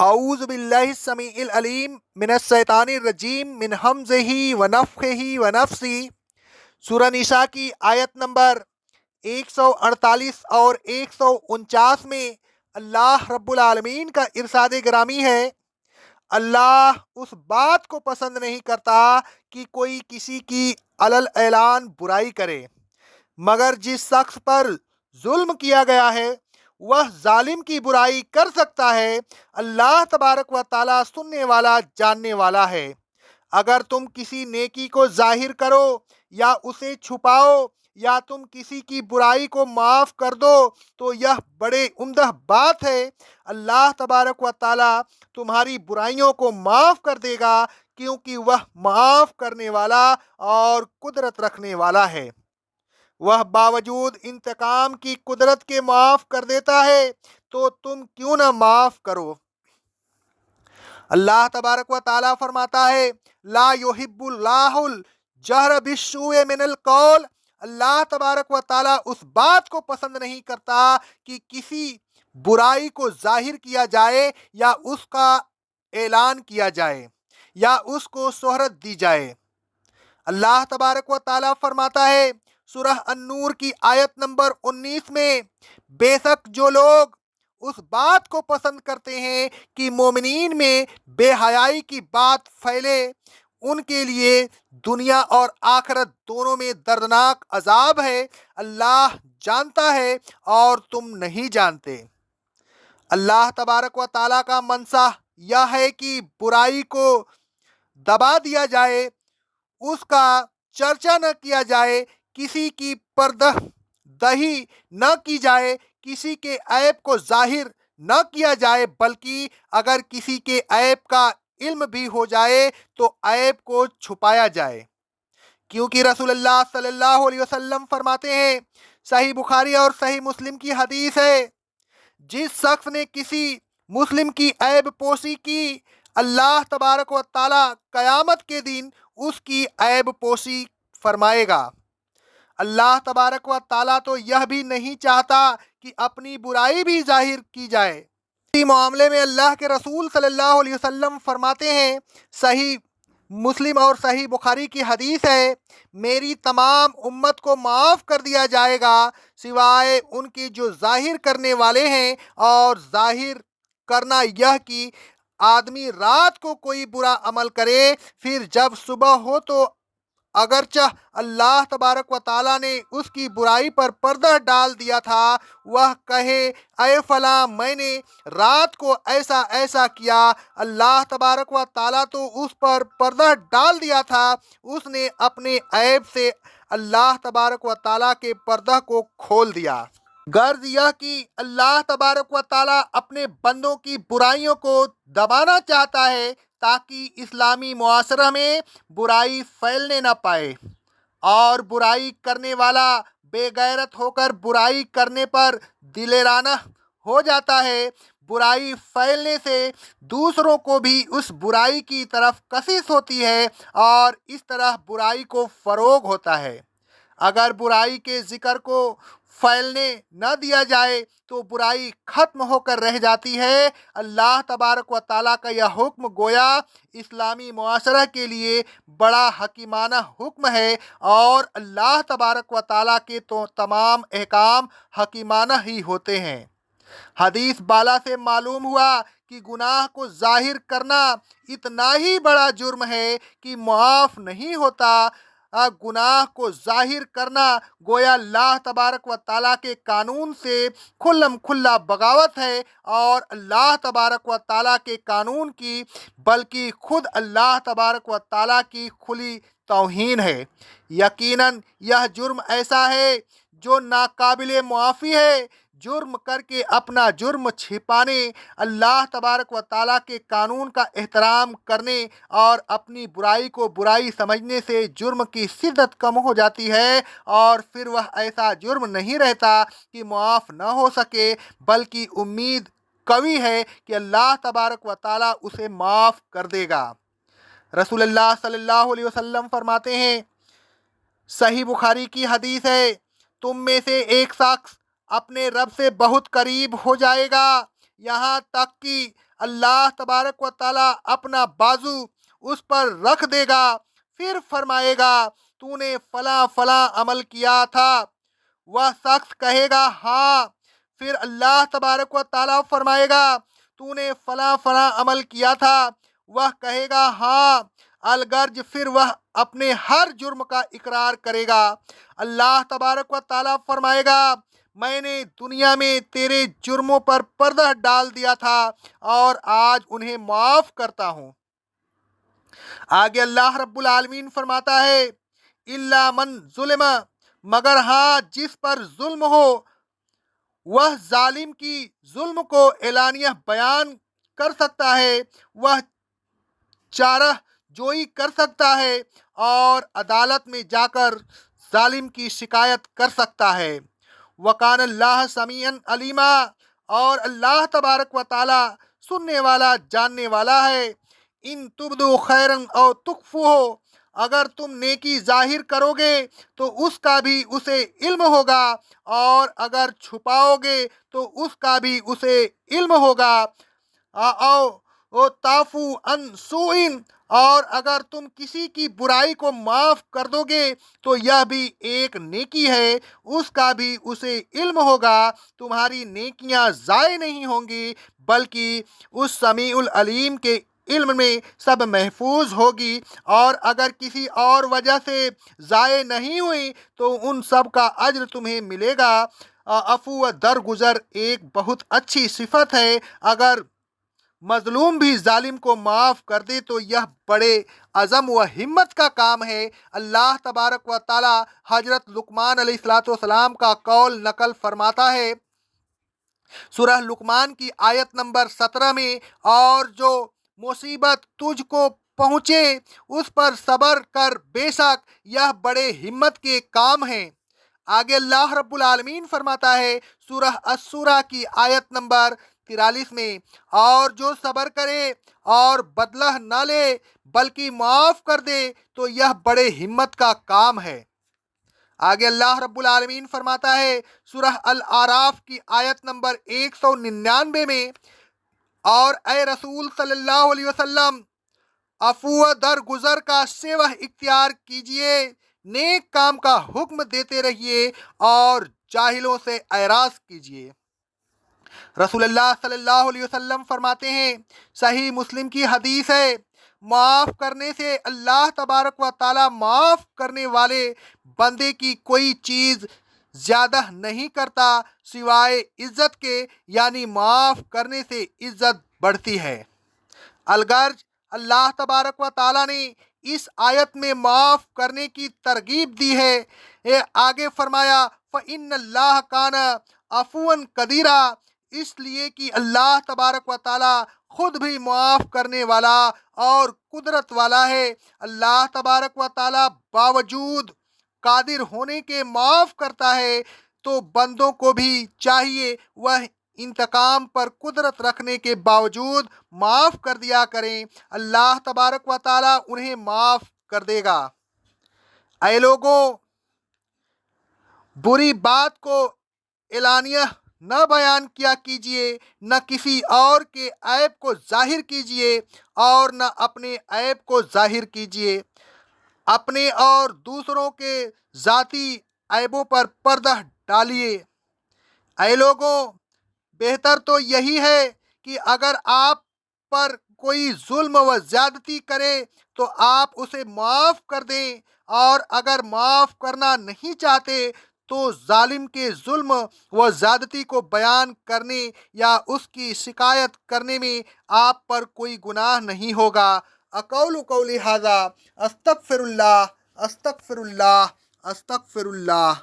اعوذ باللہ السمیع العلیم من الشیطان الرجیم من حمزہ ونفخہ ونفثہ۔ سورہ نساء کی آیت نمبر 148 اور 149 میں اللہ رب العالمین کا ارشاد گرامی ہے، اللہ اس بات کو پسند نہیں کرتا کہ کوئی کسی کی علل اعلان برائی کرے، مگر جس شخص پر ظلم کیا گیا ہے وہ ظالم کی برائی کر سکتا ہے۔ اللہ تبارک و تعالیٰ سننے والا جاننے والا ہے۔ اگر تم کسی نیکی کو ظاہر کرو یا اسے چھپاؤ یا تم کسی کی برائی کو معاف کر دو تو یہ بڑے عمدہ بات ہے۔ اللہ تبارک و تعالیٰ تمہاری برائیوں کو معاف کر دے گا، کیونکہ وہ معاف کرنے والا اور قدرت رکھنے والا ہے۔ وہ باوجود انتقام کی قدرت کے معاف کر دیتا ہے، تو تم کیوں نہ معاف کرو۔ اللہ تبارک و تعالیٰ فرماتا ہے، لا یحب اللہ الجہر بالسوء من القول۔ اللہ تبارک و تعالیٰ اس بات کو پسند نہیں کرتا کہ کسی برائی کو ظاہر کیا جائے یا اس کا اعلان کیا جائے یا اس کو شہرت دی جائے۔ اللہ تبارک و تعالیٰ فرماتا ہے سورہ النور کی آیت نمبر 19 میں، بے شک جو لوگ اس بات کو پسند کرتے ہیں کہ مومنین میں بے حیائی کی بات پھیلے، ان کے لیے دنیا اور آخرت دونوں میں دردناک عذاب ہے۔ اللہ جانتا ہے اور تم نہیں جانتے۔ اللہ تبارک و تعالیٰ کا منشا یہ ہے کہ برائی کو دبا دیا جائے، اس کا چرچا نہ کیا جائے، کسی کی پردہ دہی نہ کی جائے، کسی کے عیب کو ظاہر نہ کیا جائے، بلکہ اگر کسی کے عیب کا علم بھی ہو جائے تو عیب کو چھپایا جائے، کیونکہ رسول اللہ صلی اللہ علیہ وسلم فرماتے ہیں، صحیح بخاری اور صحیح مسلم کی حدیث ہے، جس شخص نے کسی مسلم کی عیب پوشی کی، اللہ تبارک و تعالیٰ قیامت کے دن اس کی عیب پوشی فرمائے گا۔ اللہ تبارک و تعالیٰ تو یہ بھی نہیں چاہتا کہ اپنی برائی بھی ظاہر کی جائے۔ اسی معاملے میں اللہ کے رسول صلی اللہ علیہ وسلم فرماتے ہیں، صحیح مسلم اور صحیح بخاری کی حدیث ہے، میری تمام امت کو معاف کر دیا جائے گا سوائے ان کی جو ظاہر کرنے والے ہیں، اور ظاہر کرنا یہ کہ آدمی رات کو کوئی برا عمل کرے، پھر جب صبح ہو تو اگرچہ اللہ تبارک و تعالیٰ نے اس کی برائی پر پردہ ڈال دیا تھا، وہ کہے، اے فلاں میں نے رات کو ایسا ایسا کیا، اللہ تبارک و تعالیٰ تو اس پر پردہ ڈال دیا تھا، اس نے اپنے عیب سے اللہ تبارک و تعالیٰ کے پردہ کو کھول دیا۔ غرض یہ کہ اللہ تبارک و تعالیٰ اپنے بندوں کی برائیوں کو دبانا چاہتا ہے تاکہ اسلامی معاشرہ میں برائی پھیلنے نہ پائے، اور برائی کرنے والا بے غیرت ہو کر برائی کرنے پر دلیرانہ ہو جاتا ہے۔ برائی پھیلنے سے دوسروں کو بھی اس برائی کی طرف کشش ہوتی ہے اور اس طرح برائی کو فروغ ہوتا ہے۔ اگر برائی کے ذکر کو پھیلنے نہ دیا جائے تو برائی ختم ہو کر رہ جاتی ہے۔ اللہ تبارک و تعالیٰ کا یہ حکم گویا اسلامی معاشرہ کے لیے بڑا حکیمانہ حکم ہے، اور اللہ تبارک و تعالیٰ کے تو تمام احکام حکیمانہ ہی ہوتے ہیں۔ حدیث بالا سے معلوم ہوا کہ گناہ کو ظاہر کرنا اتنا ہی بڑا جرم ہے کہ معاف نہیں ہوتا۔ گناہ کو ظاہر کرنا گویا اللہ تبارک و تعالیٰ کے قانون سے کھلم کھلا بغاوت ہے، اور اللہ تبارک و تعالیٰ کے قانون کی بلکہ خود اللہ تبارک و تعالیٰ کی کھلی توہین ہے۔ یقیناً یہ جرم ایسا ہے جو ناقابل معافی ہے۔ جرم کر کے اپنا جرم چھپانے، اللہ تبارک و تعالیٰ کے قانون کا احترام کرنے اور اپنی برائی کو برائی سمجھنے سے جرم کی شدت کم ہو جاتی ہے، اور پھر وہ ایسا جرم نہیں رہتا کہ معاف نہ ہو سکے، بلکہ امید قوی ہے کہ اللہ تبارک و تعالیٰ اسے معاف کر دے گا۔ رسول اللہ صلی اللہ علیہ وسلم فرماتے ہیں، صحیح بخاری کی حدیث ہے، تم میں سے ایک شخص اپنے رب سے بہت قریب ہو جائے گا، یہاں تک کہ اللہ تبارک و تعالیٰ اپنا بازو اس پر رکھ دے گا، پھر فرمائے گا تو نے فلاں فلاں عمل کیا تھا، وہ شخص کہے گا ہاں، پھر اللہ تبارک و تعالیٰ فرمائے گا تو نے فلاں فلاں عمل کیا تھا، وہ کہے گا ہاں، الگرج پھر وہ اپنے ہر جرم کا اقرار کرے گا۔ اللہ تبارک و تعالیٰ فرمائے گا میں نے دنیا میں تیرے جرموں پر پردہ ڈال دیا تھا اور آج انہیں معاف کرتا ہوں۔ آگے اللہ رب العالمین فرماتا ہے الا من ظلم، مگر ہاں جس پر ظلم ہو، وہ ظالم کی ظلم کو اعلانیہ بیان کر سکتا ہے، وہ چارہ جوئی کر سکتا ہے اور عدالت میں جا کر ظالم کی شکایت کر سکتا ہے۔ وکان اللہ سمیعا علیما، اور اللہ تبارک و تعالی سننے والا جاننے والا ہے۔ ان تبدو خیرا او تخفوہ، اگر تم نیکی ظاہر کرو گے تو اس کا بھی اسے علم ہوگا، اور اگر چھپاؤ گے تو اس کا بھی اسے علم ہوگا۔ او تعفو عن سوء، اور اگر تم کسی کی برائی کو معاف کر دو گے تو یہ بھی ایک نیکی ہے، اس کا بھی اسے علم ہوگا۔ تمہاری نیکیاں ضائع نہیں ہوں گی، بلکہ اس سمیع العلیم کے علم میں سب محفوظ ہوگی، اور اگر کسی اور وجہ سے ضائع نہیں ہوئی تو ان سب کا اجر تمہیں ملے گا۔ عفو و درگزر ایک بہت اچھی صفت ہے، اگر مظلوم بھی ظالم کو معاف کر دے تو یہ بڑے عزم و ہمت کا کام ہے۔ اللہ تبارک و تعالی حضرت لقمان علیہ السلام کا قول نقل فرماتا ہے سورہ لقمان کی آیت نمبر 17 میں، اور جو مصیبت تجھ کو پہنچے اس پر صبر کر، بے شک یہ بڑے ہمت کے کام ہیں۔ آگے اللہ رب العالمین فرماتا ہے سورہ الشورى کی آیت نمبر 43 میں، اور جو صبر کرے اور بدلہ نہ لے بلکہ معاف کر دے تو یہ بڑے ہمت کا کام ہے۔ آگے اللہ رب العالمین فرماتا ہے سورہ الاعراف کی آیت نمبر 199 میں، اور اے رسول صلی اللہ علیہ وسلم عفو درگزر کا سیوہ اختیار کیجئے، نیک کام کا حکم دیتے رہیے اور جاہلوں سے اعراض کیجئے۔ رسول اللہ صلی اللہ علیہ وسلم فرماتے ہیں، صحیح مسلم کی حدیث ہے، معاف کرنے سے اللہ تبارک و تعالی معاف کرنے والے بندے کی کوئی چیز زیادہ نہیں کرتا سوائے عزت کے، یعنی معاف کرنے سے عزت بڑھتی ہے۔ الغرض اللہ تبارک و تعالی نے اس آیت میں معاف کرنے کی ترغیب دی ہے۔ یہ آگے فرمایا فَإِنَّ اللَّهَ كَانَ عَفُوًّا قَدِيرًا، اس لیے کہ اللہ تبارک و تعالی خود بھی معاف کرنے والا اور قدرت والا ہے۔ اللہ تبارک و تعالی باوجود قادر ہونے کے معاف کرتا ہے، تو بندوں کو بھی چاہیے وہ انتقام پر قدرت رکھنے کے باوجود معاف کر دیا کریں، اللہ تبارک و تعالی انہیں معاف کر دے گا۔ اے لوگوں، بری بات کو اعلانیہ نہ بیان کیا کیجیے، نہ کسی اور کے عیب کو ظاہر کیجیے اور نہ اپنے عیب کو ظاہر کیجیے۔ اپنے اور دوسروں کے ذاتی عیبوں پر پردہ ڈالیے۔ اے لوگوں، بہتر تو یہی ہے کہ اگر آپ پر کوئی ظلم و زیادتی کرے تو آپ اسے معاف کر دیں، اور اگر معاف کرنا نہیں چاہتے تو ظالم کے ظلم و زیادتی کو بیان کرنے یا اس کی شکایت کرنے میں آپ پر کوئی گناہ نہیں ہوگا۔ اقول قولی ھذا، استغفر اللہ، استغفر اللہ، استغفر اللہ۔